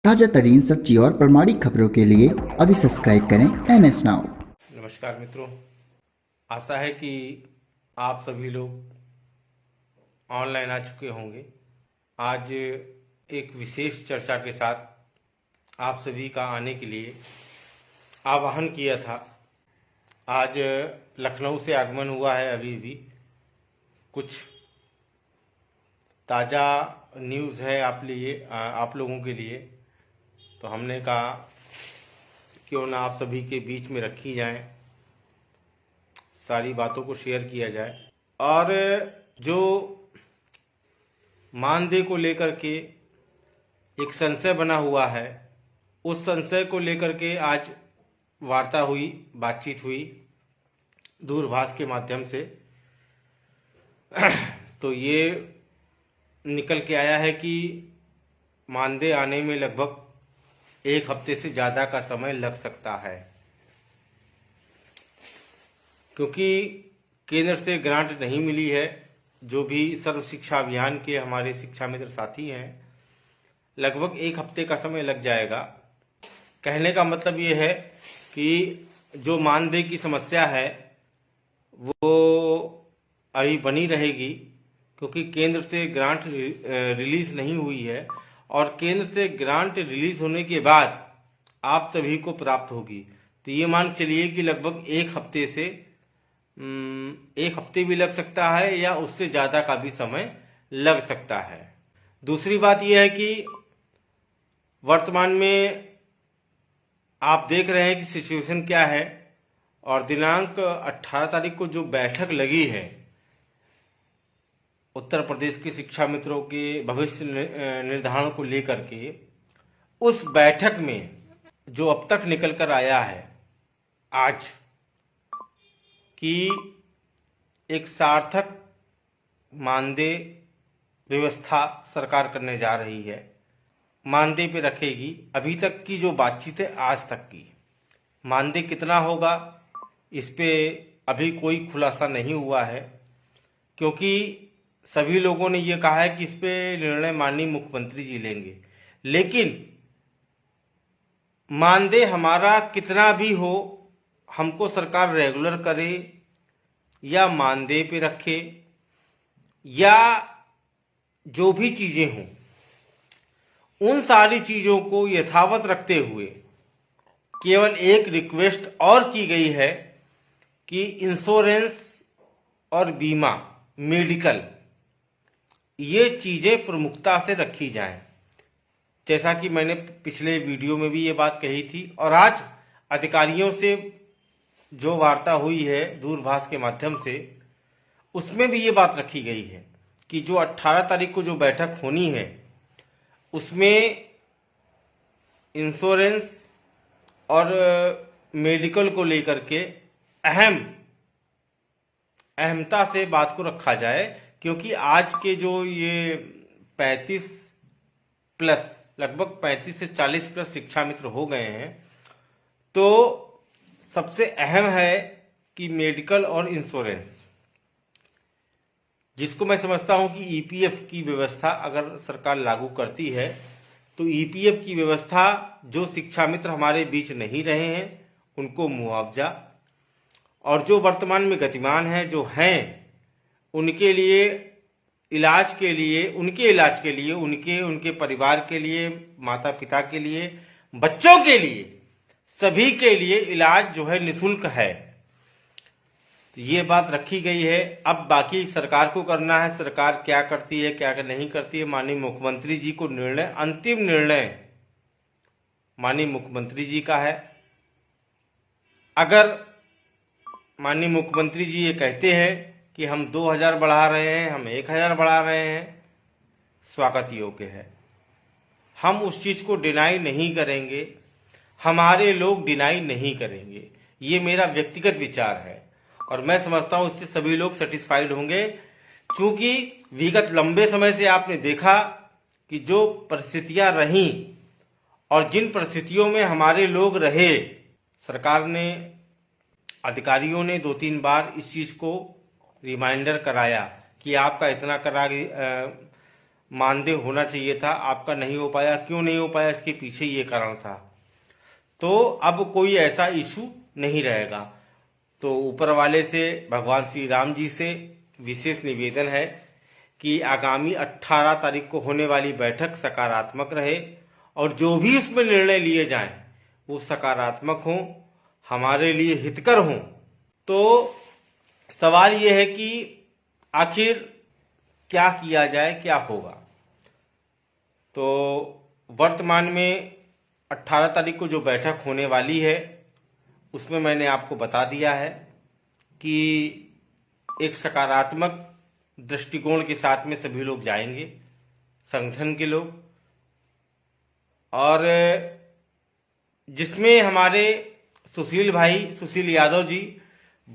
ताजा तरीन सच्ची और प्रामाणिक खबरों के लिए अभी सब्सक्राइब करें NS नाउ। नमस्कार मित्रों, आशा है कि आप सभी लोग ऑनलाइन आ चुके होंगे। आज एक विशेष चर्चा के साथ आप सभी का आने के लिए आह्वान किया था। आज लखनऊ से आगमन हुआ है। अभी भी कुछ ताज़ा न्यूज़ है आप लोगों के लिए, तो हमने कहा क्यों ना आप सभी के बीच में रखी जाएं, सारी बातों को शेयर किया जाए। और जो मानदेय को लेकर के एक संशय बना हुआ है, उस संशय को लेकर के आज वार्ता हुई, बातचीत हुई दूरभाष के माध्यम से। तो ये निकल के आया है कि मानदेय आने में लगभग 1 हफ्ते से ज़्यादा का समय लग सकता है, क्योंकि केंद्र से ग्रांट नहीं मिली है। जो भी सर्व शिक्षा अभियान के हमारे शिक्षा मित्र साथी हैं, लगभग 1 हफ्ते का समय लग जाएगा। कहने का मतलब ये है कि जो मानदेय की समस्या है वो अभी बनी रहेगी, क्योंकि केंद्र से ग्रांट रिलीज नहीं हुई है, और केंद्र से ग्रांट रिलीज होने के बाद आप सभी को प्राप्त होगी। तो ये मान चलिए कि लगभग 1 हफ्ते से 1 हफ्ते भी लग सकता है या उससे ज़्यादा का भी समय लग सकता है। दूसरी बात यह है कि वर्तमान में आप देख रहे हैं कि सिचुएशन क्या है, और दिनांक 18 तारीख को जो बैठक लगी है उत्तर प्रदेश के शिक्षा मित्रों के भविष्य निर्धारण को लेकर के, उस बैठक में जो अब तक निकल कर आया है आज, कि एक सार्थक मानदेय व्यवस्था सरकार करने जा रही है, मानदेय पे रखेगी। अभी तक की जो बातचीत है, आज तक की, मानदेय कितना होगा इस पे अभी कोई खुलासा नहीं हुआ है, क्योंकि सभी लोगों ने ये कहा है कि इस पे निर्णय माननीय मुख्यमंत्री जी लेंगे। लेकिन मानदेय हमारा कितना भी हो, हमको सरकार रेगुलर करे या मानदेय पे रखे या जो भी चीजें हों, उन सारी चीजों को यथावत रखते हुए केवल एक रिक्वेस्ट और की गई है कि इंश्योरेंस और बीमा, मेडिकल, ये चीजें प्रमुखता से रखी जाएं। जैसा कि मैंने पिछले वीडियो में भी ये बात कही थी, और आज अधिकारियों से जो वार्ता हुई है दूरभाष के माध्यम से, उसमें भी ये बात रखी गई है कि जो 18 तारीख को जो बैठक होनी है, उसमें इंश्योरेंस और मेडिकल को लेकर के अहमता से बात को रखा जाए, क्योंकि आज के जो ये 35 प्लस, लगभग 35 से 40 प्लस शिक्षा मित्र हो गए हैं, तो सबसे अहम है कि मेडिकल और इंश्योरेंस, जिसको मैं समझता हूं कि EPF की व्यवस्था अगर सरकार लागू करती है, तो EPF की व्यवस्था जो शिक्षा मित्र हमारे बीच नहीं रहे हैं उनको मुआवजा, और जो वर्तमान में गतिमान हैं, जो हैं, उनके लिए इलाज के लिए, उनके परिवार के लिए, माता पिता के लिए, बच्चों के लिए, सभी के लिए इलाज जो है निःशुल्क है। तो ये बात रखी गई है। अब बाकी सरकार को करना है, सरकार क्या करती है क्या नहीं करती है, माननीय मुख्यमंत्री जी को अंतिम निर्णय माननीय मुख्यमंत्री जी का है। अगर माननीय मुख्यमंत्री जी ये कहते हैं कि हम 2000 बढ़ा रहे हैं, हम 1000 बढ़ा रहे हैं, स्वागत योग्य है। हम उस चीज को डिनाई नहीं करेंगे, हमारे लोग डिनाई नहीं करेंगे। ये मेरा व्यक्तिगत विचार है, और मैं समझता हूं इससे सभी लोग सेटिस्फाइड होंगे, क्योंकि विगत लंबे समय से आपने देखा कि जो परिस्थितियां रहीं और जिन परिस्थितियों में हमारे लोग रहे, सरकार ने, अधिकारियों ने 2-3 बार इस चीज को रिमाइंडर कराया कि आपका इतना मानदेय होना चाहिए था, आपका नहीं हो पाया। क्यों नहीं हो पाया, इसके पीछे ये कारण था। तो अब कोई ऐसा इशू नहीं रहेगा। तो ऊपर वाले से, भगवान श्री राम जी से विशेष निवेदन है कि आगामी 18 तारीख को होने वाली बैठक सकारात्मक रहे और जो भी उसमें निर्णय लिए जाएं वो सकारात्मक हों, हमारे लिए हितकर हों। तो सवाल ये है कि आखिर क्या किया जाए, क्या होगा। तो वर्तमान में 18 तारीख को जो बैठक होने वाली है उसमें मैंने आपको बता दिया है कि एक सकारात्मक दृष्टिकोण के साथ में सभी लोग जाएंगे, संगठन के लोग, और जिसमें हमारे सुशील यादव जी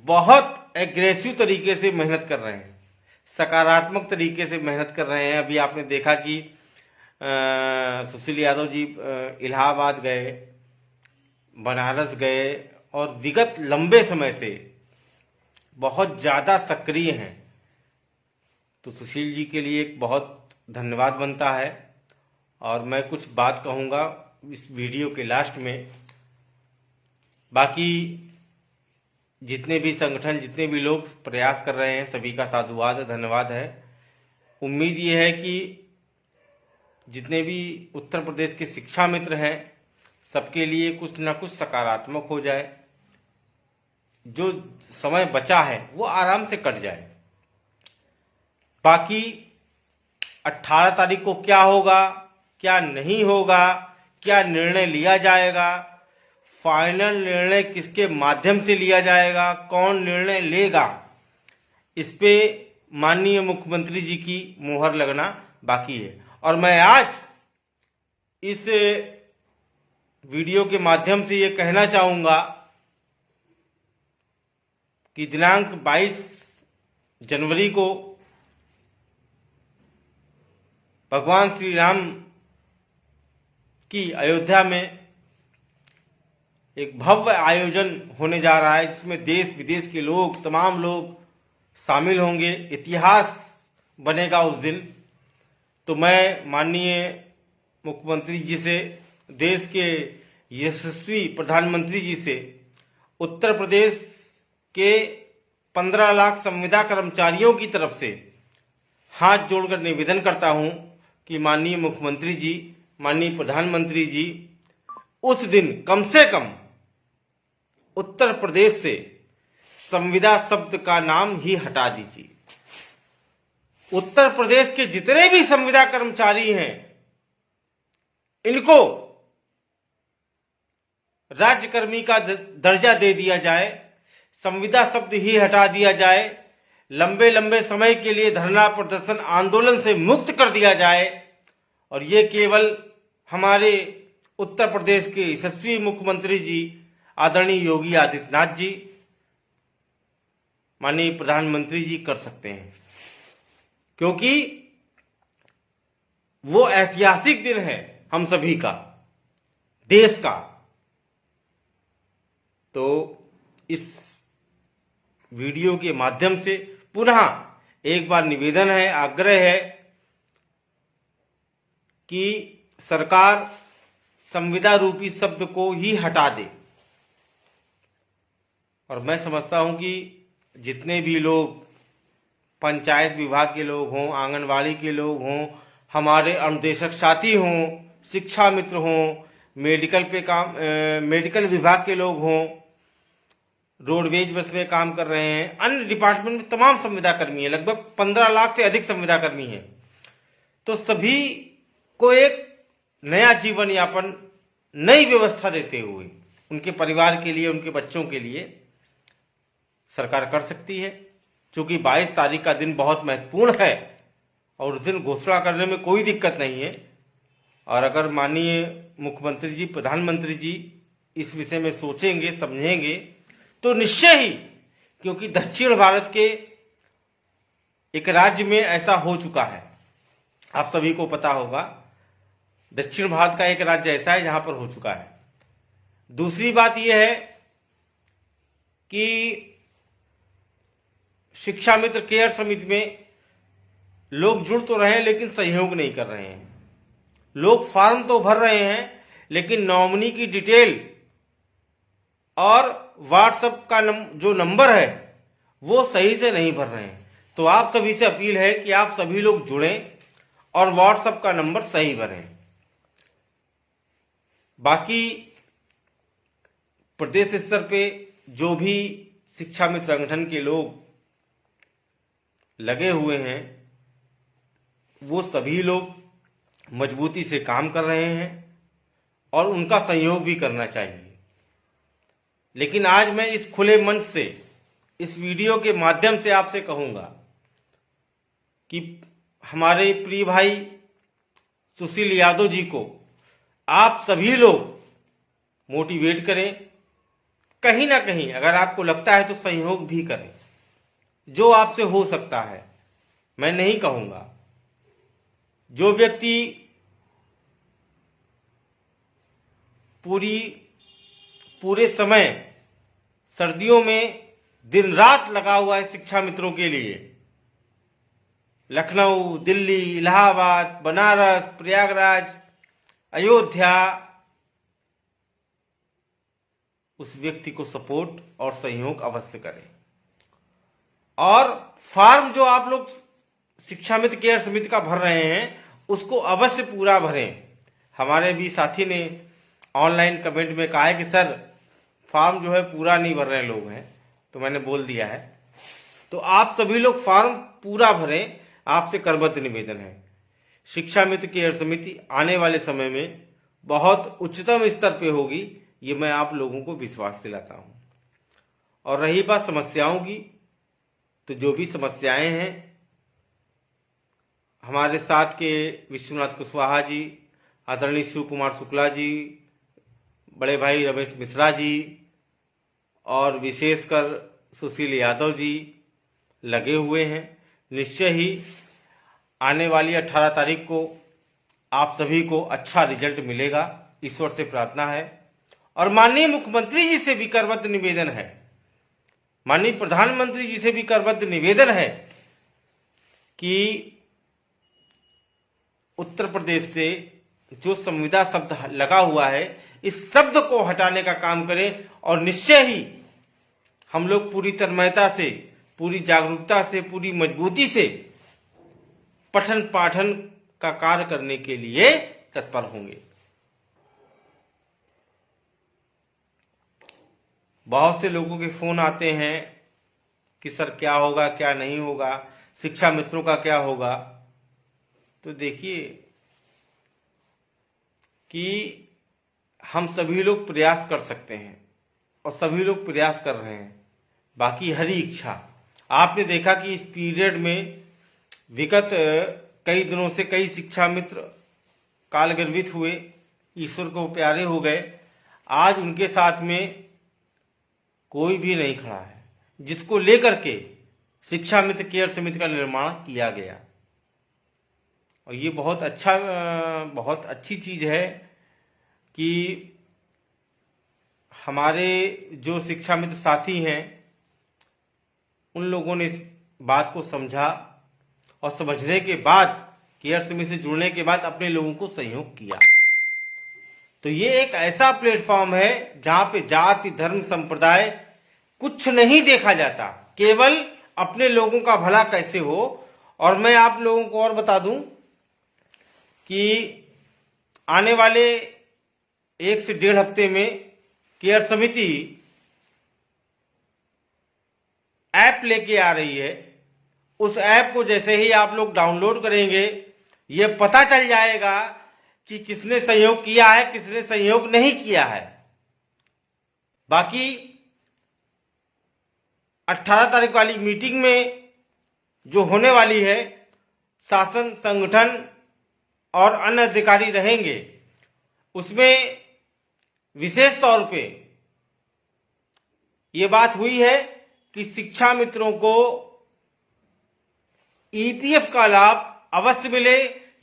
बहुत एग्रेसिव तरीके से मेहनत कर रहे हैं, सकारात्मक तरीके से मेहनत कर रहे हैं। अभी आपने देखा कि सुशील यादव जी इलाहाबाद गए, बनारस गए और विगत लंबे समय से बहुत ज़्यादा सक्रिय हैं। तो सुशील जी के लिए एक बहुत धन्यवाद बनता है। और मैं कुछ बात कहूँगा इस वीडियो के लास्ट में। बाकी जितने भी संगठन, जितने भी लोग प्रयास कर रहे हैं, सभी का साधुवाद, धन्यवाद है। उम्मीद ये है कि जितने भी उत्तर प्रदेश के शिक्षा मित्र हैं सबके लिए कुछ ना कुछ सकारात्मक हो जाए, जो समय बचा है वो आराम से कट जाए। बाकी 18 तारीख को क्या होगा, क्या नहीं होगा, क्या निर्णय लिया जाएगा, फाइनल निर्णय किसके माध्यम से लिया जाएगा, कौन निर्णय लेगा, इस पे माननीय मुख्यमंत्री जी की मुहर लगना बाकी है। और मैं आज इस वीडियो के माध्यम से ये कहना चाहूंगा कि दिनांक 22 जनवरी को भगवान श्री राम की अयोध्या में एक भव्य आयोजन होने जा रहा है, जिसमें देश विदेश के लोग, तमाम लोग शामिल होंगे। इतिहास बनेगा उस दिन। तो मैं माननीय मुख्यमंत्री जी से, देश के यशस्वी प्रधानमंत्री जी से, उत्तर प्रदेश के 15 लाख संविदा कर्मचारियों की तरफ से हाथ जोड़कर निवेदन करता हूं कि माननीय मुख्यमंत्री जी, माननीय प्रधानमंत्री जी, उस दिन कम से कम उत्तर प्रदेश से संविदा शब्द का नाम ही हटा दीजिए। उत्तर प्रदेश के जितने भी संविदा कर्मचारी हैं इनको राज्यकर्मी का दर्जा दे दिया जाए, संविदा शब्द ही हटा दिया जाए, लंबे लंबे समय के लिए धरना प्रदर्शन आंदोलन से मुक्त कर दिया जाए। और ये केवल हमारे उत्तर प्रदेश के यशस्वी मुख्यमंत्री जी आदरणीय योगी आदित्यनाथ जी, माननीय प्रधानमंत्री जी कर सकते हैं, क्योंकि वो ऐतिहासिक दिन है हम सभी का, देश का। तो इस वीडियो के माध्यम से पुनः एक बार निवेदन है, आग्रह है कि सरकार संविदा रूपी शब्द को ही हटा दे। और मैं समझता हूं कि जितने भी लोग, पंचायत विभाग के लोग हों, आंगनवाड़ी के लोग हों, हमारे अनुदेशक साथी हों, शिक्षा मित्र हों, मेडिकल विभाग के लोग हों, रोडवेज बस में काम कर रहे हैं, अन्य डिपार्टमेंट में तमाम संविदा कर्मी हैं, लगभग 15 लाख से अधिक संविदा कर्मी हैं। तो सभी को एक नया जीवन यापन, नई व्यवस्था देते हुए उनके परिवार के लिए, उनके बच्चों के लिए सरकार कर सकती है। क्योंकि 22 तारीख का दिन बहुत महत्वपूर्ण है और उस दिन घोषणा करने में कोई दिक्कत नहीं है। और अगर माननीय मुख्यमंत्री जी, प्रधानमंत्री जी इस विषय में सोचेंगे, समझेंगे, तो निश्चय ही, क्योंकि दक्षिण भारत के एक राज्य में ऐसा हो चुका है, आप सभी को पता होगा, दक्षिण भारत का एक राज्य ऐसा है जहां पर हो चुका है। दूसरी बात यह है कि शिक्षा मित्र केयर समिति में लोग जुड़ तो रहे हैं लेकिन सहयोग नहीं कर रहे हैं। लोग फॉर्म तो भर रहे हैं लेकिन नॉमिनी की डिटेल और व्हाट्सएप का जो नंबर है वो सही से नहीं भर रहे हैं। तो आप सभी से अपील है कि आप सभी लोग जुड़ें और व्हाट्सएप का नंबर सही भरें। बाकी प्रदेश स्तर पे जो भी शिक्षा में संगठन के लोग लगे हुए हैं वो सभी लोग मजबूती से काम कर रहे हैं और उनका सहयोग भी करना चाहिए। लेकिन आज मैं इस खुले मंच से, इस वीडियो के माध्यम से आपसे कहूंगा कि हमारे प्रिय भाई सुशील यादव जी को आप सभी लोग मोटिवेट करें। कहीं ना कहीं अगर आपको लगता है तो सहयोग भी करें, जो आपसे हो सकता है। मैं नहीं कहूंगा, जो व्यक्ति पूरे समय सर्दियों में दिन रात लगा हुआ है शिक्षा मित्रों के लिए, लखनऊ, दिल्ली, इलाहाबाद, बनारस, प्रयागराज, अयोध्या, उस व्यक्ति को सपोर्ट और सहयोग अवश्य करें। और फॉर्म जो आप लोग शिक्षा मित्र केयर समिति का भर रहे हैं उसको अवश्य पूरा भरें। हमारे भी साथी ने ऑनलाइन कमेंट में कहा है कि सर फॉर्म जो है पूरा नहीं भर रहे लोग हैं, तो मैंने बोल दिया है। तो आप सभी लोग फॉर्म पूरा भरें, आपसे करबद्ध निवेदन है। शिक्षा मित्र केयर समिति आने वाले समय में बहुत उच्चतम स्तर पे होगी, ये मैं आप लोगों को विश्वास दिलाता हूं। और रही बात समस्याओं की, तो जो भी समस्याएं हैं, हमारे साथ के विश्वनाथ कुशवाहा जी, आदरणीय शिव कुमार शुक्ला जी, बड़े भाई रमेश मिश्रा जी और विशेषकर सुशील यादव जी लगे हुए हैं। निश्चय ही आने वाली 18 तारीख को आप सभी को अच्छा रिजल्ट मिलेगा, ईश्वर से प्रार्थना है। और माननीय मुख्यमंत्री जी से भी करबद्ध निवेदन है, माननीय प्रधानमंत्री जी से भी करबद्ध निवेदन है कि उत्तर प्रदेश से जो संविदा शब्द लगा हुआ है इस शब्द को हटाने का काम करें। और निश्चय ही हम लोग पूरी तन्मयता से, पूरी जागरूकता से, पूरी मजबूती से पठन पाठन का कार्य करने के लिए तत्पर होंगे। बहुत से लोगों के फोन आते हैं कि सर क्या होगा, क्या नहीं होगा, शिक्षा मित्रों का क्या होगा। तो देखिए कि हम सभी लोग प्रयास कर सकते हैं और सभी लोग प्रयास कर रहे हैं। बाकी हरी इच्छा। आपने देखा कि इस पीरियड में विगत कई दिनों से कई शिक्षा मित्र कालगर्भित हुए, ईश्वर को प्यारे हो गए। आज उनके साथ में कोई भी नहीं खड़ा है, जिसको लेकर के शिक्षा मित्र केयर समिति का निर्माण किया गया। और ये बहुत अच्छी चीज है कि हमारे जो शिक्षा मित्र साथी हैं उन लोगों ने इस बात को समझा और समझने के बाद, केयर समिति से जुड़ने के बाद अपने लोगों को सहयोग किया। तो ये एक ऐसा प्लेटफॉर्म है जहां पे जाति, धर्म, संप्रदाय कुछ नहीं देखा जाता, केवल अपने लोगों का भला कैसे हो। और मैं आप लोगों को और बता दूं कि आने वाले 1 से 1.5 हफ्ते में केयर समिति ऐप लेके आ रही है। उस ऐप को जैसे ही आप लोग डाउनलोड करेंगे, यह पता चल जाएगा कि किसने सहयोग किया है, किसने सहयोग नहीं किया है। बाकी 18 तारीख वाली मीटिंग में जो होने वाली है, शासन, संगठन और अन्य अधिकारी रहेंगे, उसमें विशेष तौर पे ये बात हुई है कि शिक्षा मित्रों को ईपीएफ का लाभ अवश्य मिले,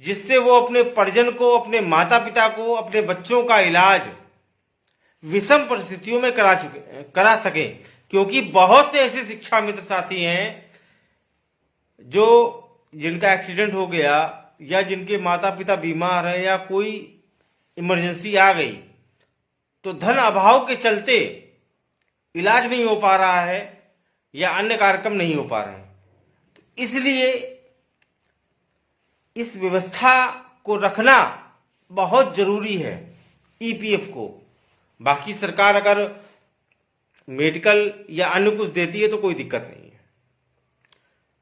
जिससे वो अपने परिजन को, अपने माता पिता को, अपने बच्चों का इलाज विषम परिस्थितियों में करा सकें। क्योंकि बहुत से ऐसे शिक्षा मित्र साथी हैं जो जिनका एक्सीडेंट हो गया या जिनके माता पिता बीमार हैं या कोई इमरजेंसी आ गई तो धन अभाव के चलते इलाज नहीं हो पा रहा है या अन्य कार्यक्रम नहीं हो पा रहे हैं, तो इसलिए इस व्यवस्था को रखना बहुत जरूरी है ईपीएफ को। बाकी सरकार अगर मेडिकल या अन्य कुछ देती है तो कोई दिक्कत नहीं है।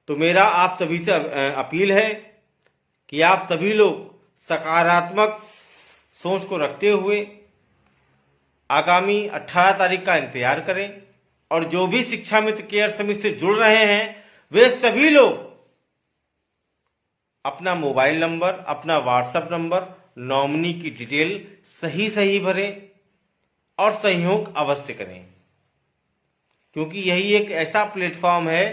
तो मेरा आप सभी से अपील है कि आप सभी लोग सकारात्मक सोच को रखते हुए आगामी 18 तारीख का इंतजार करें और जो भी शिक्षा मित्र केयर समिति से जुड़ रहे हैं वे सभी लोग अपना मोबाइल नंबर, अपना व्हाट्सएप नंबर, नॉमिनी की डिटेल सही भरें और सहयोग अवश्य करें, क्योंकि यही एक ऐसा प्लेटफॉर्म है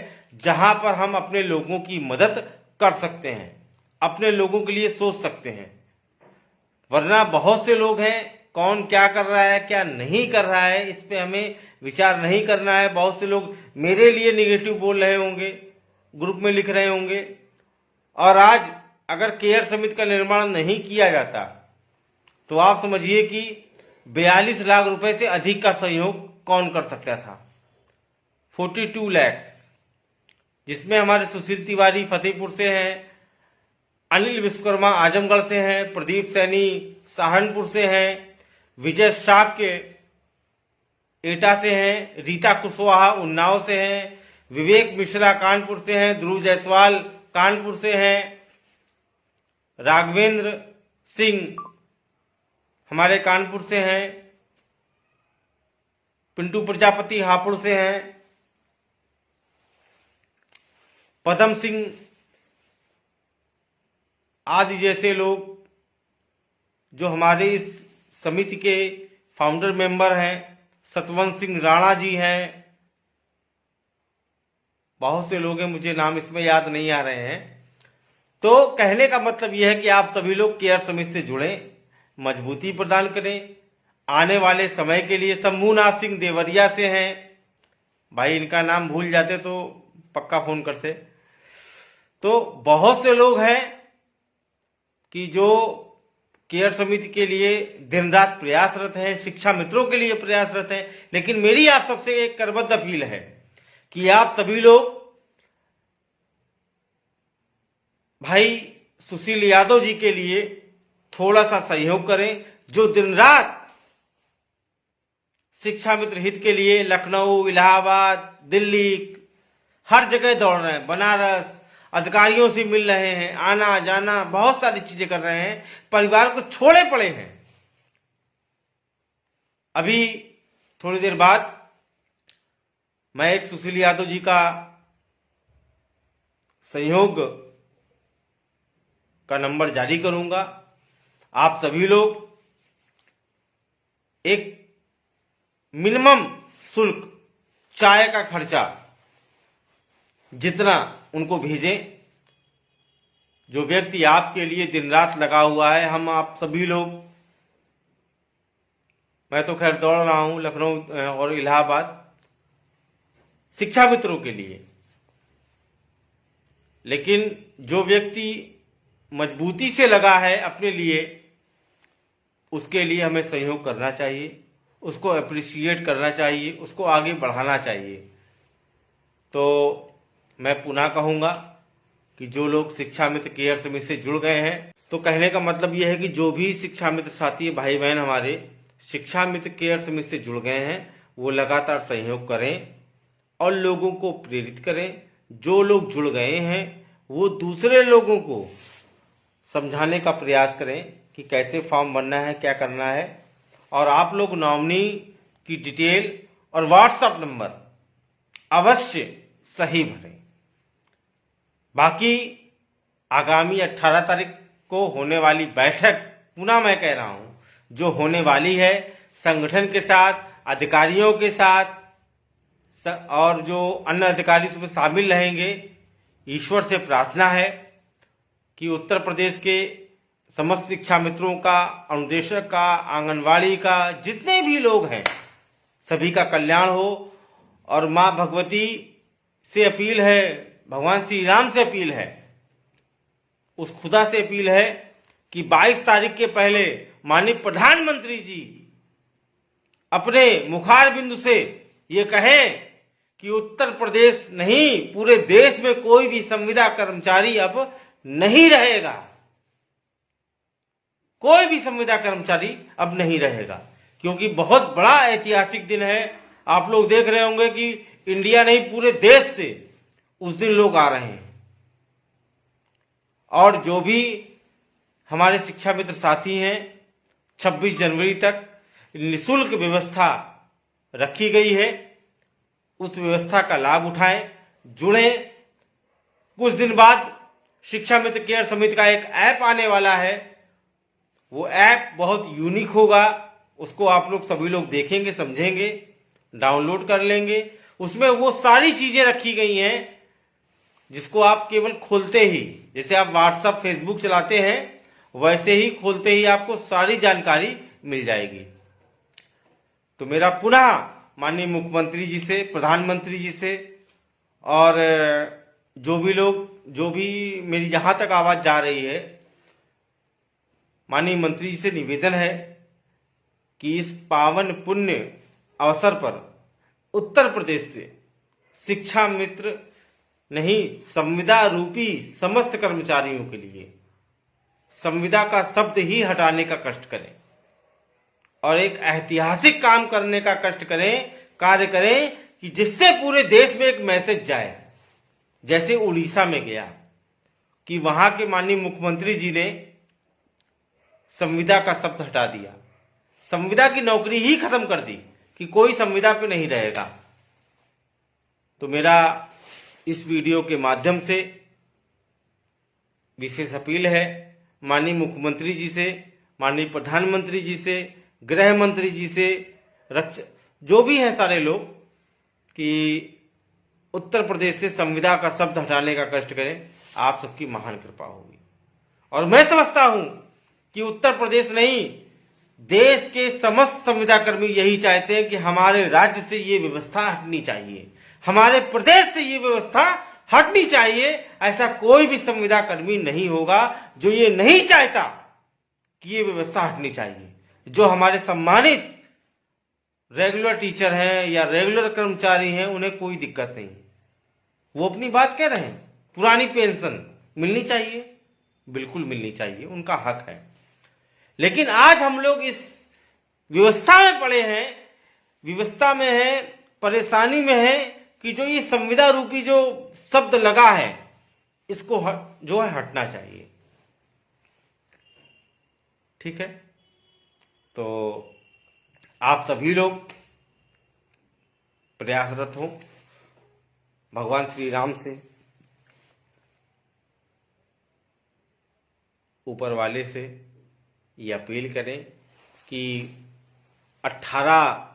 जहां पर हम अपने लोगों की मदद कर सकते हैं, अपने लोगों के लिए सोच सकते हैं। वरना बहुत से लोग हैं, कौन क्या कर रहा है क्या नहीं कर रहा है इस पे हमें विचार नहीं करना है। बहुत से लोग मेरे लिए निगेटिव बोल रहे होंगे, ग्रुप में लिख रहे होंगे, और आज अगर केयर समिति का निर्माण नहीं किया जाता तो आप समझिए कि 42 लाख रुपए से अधिक का सहयोग कौन कर सकता था। 42 लाख, जिसमें हमारे सुशील तिवारी फतेहपुर से हैं, अनिल विश्वकर्मा आजमगढ़ से हैं, प्रदीप सैनी सहारनपुर से हैं, विजय शाक के एटा से हैं, रीता कुशवाहा उन्नाव से हैं, विवेक मिश्रा कानपुर से हैं, ध्रुव जायसवाल कानपुर से हैं, राघवेंद्र सिंह हमारे कानपुर से हैं, पिंटू प्रजापति हापुड़ से हैं, पदम सिंह आदि जैसे लोग जो हमारे इस समिति के फाउंडर मेंबर हैं, सतवंत सिंह राणा जी हैं, बहुत से लोग हैं, मुझे नाम इसमें याद नहीं आ रहे हैं। तो कहने का मतलब यह है कि आप सभी लोग केयर समिति से जुड़ें, मजबूती प्रदान करें। आने वाले समय के लिए शंभूनाथ सिंह देवरिया से हैं, भाई इनका नाम भूल जाते तो पक्का फोन करते। तो बहुत से लोग हैं कि जो केयर समिति के लिए दिन रात प्रयासरत हैं, शिक्षा मित्रों के लिए प्रयासरत हैं। लेकिन मेरी आप सबसे एक करबद्ध अपील है कि आप सभी लोग भाई सुशील यादव जी के लिए थोड़ा सा सहयोग करें, जो दिन रात शिक्षा मित्र हित के लिए लखनऊ, इलाहाबाद, दिल्ली हर जगह दौड़ रहे हैं, बनारस अधिकारियों से मिल रहे हैं, आना जाना बहुत सारी चीजें कर रहे हैं, परिवार को छोड़े पड़े हैं। अभी थोड़ी देर बाद मैं एक सुशील यादव जी का सहयोग का नंबर जारी करूंगा। आप सभी लोग एक मिनिमम शुल्क चाय का खर्चा जितना उनको भेजें। जो व्यक्ति आपके लिए दिन रात लगा हुआ है, हम आप सभी लोग, मैं तो खैर दौड़ रहा हूं लखनऊ और इलाहाबाद शिक्षा मित्रों के लिए, लेकिन जो व्यक्ति मजबूती से लगा है अपने लिए, उसके लिए हमें सहयोग करना चाहिए, उसको अप्रिशिएट करना चाहिए, उसको आगे बढ़ाना चाहिए। तो मैं पुनः कहूंगा कि जो लोग शिक्षा मित्र केयर समिति से जुड़ गए हैं, तो कहने का मतलब यह है कि जो भी शिक्षा मित्र साथी भाई बहन हमारे शिक्षा मित्र केयर समिति से जुड़ गए हैं, वो लगातार सहयोग करें और लोगों को प्रेरित करें। जो लोग जुड़ गए हैं वो दूसरे लोगों को समझाने का प्रयास करें कि कैसे फॉर्म भरना है, क्या करना है। और आप लोग नॉमिनी की डिटेल और व्हाट्सएप नंबर अवश्य सही भरें। बाकी आगामी 18 तारीख को होने वाली बैठक, पुनः मैं कह रहा हूं, जो होने वाली है संगठन के साथ, अधिकारियों के साथ और जो अन्य अधिकारी उसमें शामिल रहेंगे, ईश्वर से प्रार्थना है कि उत्तर प्रदेश के समस्त शिक्षा मित्रों का, अनुदेशक का, आंगनवाड़ी का, जितने भी लोग हैं सभी का कल्याण हो। और मां भगवती से अपील है, भगवान श्री राम से अपील है उस खुदा से अपील है कि 22 तारीख के पहले माननीय प्रधानमंत्री जी अपने मुखार बिंदु से ये कहें कि उत्तर प्रदेश नहीं पूरे देश में कोई भी संविदा कर्मचारी अब नहीं रहेगा, कोई भी संविदा कर्मचारी अब नहीं रहेगा। क्योंकि बहुत बड़ा ऐतिहासिक दिन है। आप लोग देख रहे होंगे कि इंडिया नहीं पूरे देश से उस दिन लोग आ रहे हैं, और जो भी हमारे शिक्षा मित्र साथी हैं 26 जनवरी तक निःशुल्क व्यवस्था रखी गई है, उस व्यवस्था का लाभ उठाएं, जुड़ें। कुछ दिन बाद शिक्षा मित्र केयर समिति का एक ऐप आने वाला है, वो ऐप बहुत यूनिक होगा, उसको आप लोग सभी लोग देखेंगे, समझेंगे, डाउनलोड कर लेंगे। उसमें वो सारी चीजें रखी गई हैं जिसको आप केवल खोलते ही, जैसे आप व्हाट्सएप फेसबुक चलाते हैं वैसे ही खोलते ही आपको सारी जानकारी मिल जाएगी। तो मेरा पुनः माननीय मुख्यमंत्री जी से, प्रधानमंत्री जी से और जो भी लोग, जो भी मेरी जहां तक आवाज जा रही है, माननीय मंत्री जी से निवेदन है कि इस पावन पुण्य अवसर पर उत्तर प्रदेश से शिक्षा मित्र नहीं संविदा रूपी समस्त कर्मचारियों के लिए संविदा का शब्द ही हटाने का कष्ट करें और एक ऐतिहासिक काम करने का कष्ट करें, कार्य करें कि जिससे पूरे देश में एक मैसेज जाए, जैसे उड़ीसा में गया कि वहां के माननीय मुख्यमंत्री जी ने संविदा का शब्द हटा दिया, संविदा की नौकरी ही खत्म कर दी कि कोई संविदा पे नहीं रहेगा। तो मेरा इस वीडियो के माध्यम से विशेष अपील है माननीय मुख्यमंत्री जी से, माननीय प्रधानमंत्री जी से, गृह मंत्री जी से, जो भी हैं सारे लोग, कि उत्तर प्रदेश से संविदा का शब्द हटाने का कष्ट करें। आप सबकी महान कृपा होगी। और मैं समझता हूं कि उत्तर प्रदेश नहीं, देश के समस्त संविदा कर्मी यही चाहते हैं कि हमारे राज्य से ये व्यवस्था हटनी चाहिए, हमारे प्रदेश से ये व्यवस्था हटनी चाहिए। ऐसा कोई भी संविदा कर्मी नहीं होगा जो ये नहीं चाहता कि ये व्यवस्था हटनी चाहिए। जो हमारे सम्मानित रेगुलर टीचर हैं या रेगुलर कर्मचारी हैं, उन्हें कोई दिक्कत नहीं, वो अपनी बात कह रहे हैं। पुरानी पेंशन मिलनी चाहिए, बिल्कुल मिलनी चाहिए, उनका हक है। लेकिन आज हम लोग इस व्यवस्था में पड़े हैं, व्यवस्था में है, परेशानी में है कि जो ये संविदा रूपी जो शब्द लगा है, इसको जो है हटना चाहिए। ठीक है, तो आप सभी लोग प्रयासरत हो, भगवान श्री राम से, ऊपर वाले से ये अपील करें कि 18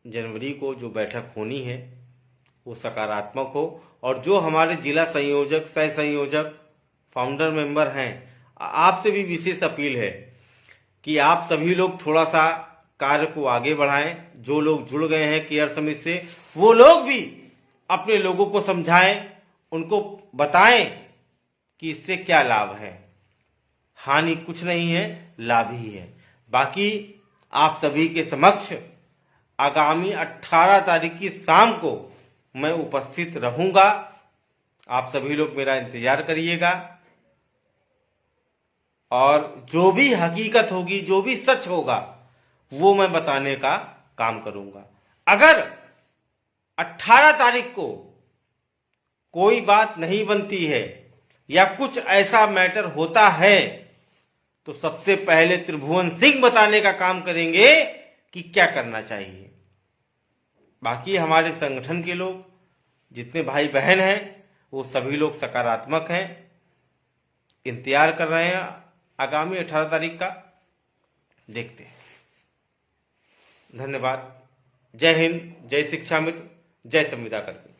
जनवरी को जो बैठक होनी है वो सकारात्मक हो। और जो हमारे जिला संयोजक, सह संयोजक, फाउंडर मेंबर हैं, आपसे भी विशेष अपील है कि आप सभी लोग थोड़ा सा कार्य को आगे बढ़ाएं। जो लोग जुड़ गए हैं केयर समिति से, वो लोग भी अपने लोगों को समझाएं, उनको बताएं कि इससे क्या लाभ है। हानि कुछ नहीं है, लाभ ही है। बाकी आप सभी के समक्ष आगामी 18 तारीख की शाम को मैं उपस्थित रहूंगा। आप सभी लोग मेरा इंतजार करिएगा और जो भी हकीकत होगी, जो भी सच होगा, वो मैं बताने का काम करूंगा। अगर 18 तारीख को कोई बात नहीं बनती है या कुछ ऐसा मैटर होता है तो सबसे पहले त्रिभुवन सिंह बताने का काम करेंगे कि क्या करना चाहिए। बाकी हमारे संगठन के लोग, जितने भाई बहन हैं, वो सभी लोग सकारात्मक हैं, इंतजार कर रहे हैं आगामी 18 तारीख का। देखते हैं। धन्यवाद। जय हिंद, जय शिक्षा मित्र, जय संविदा कर्मी।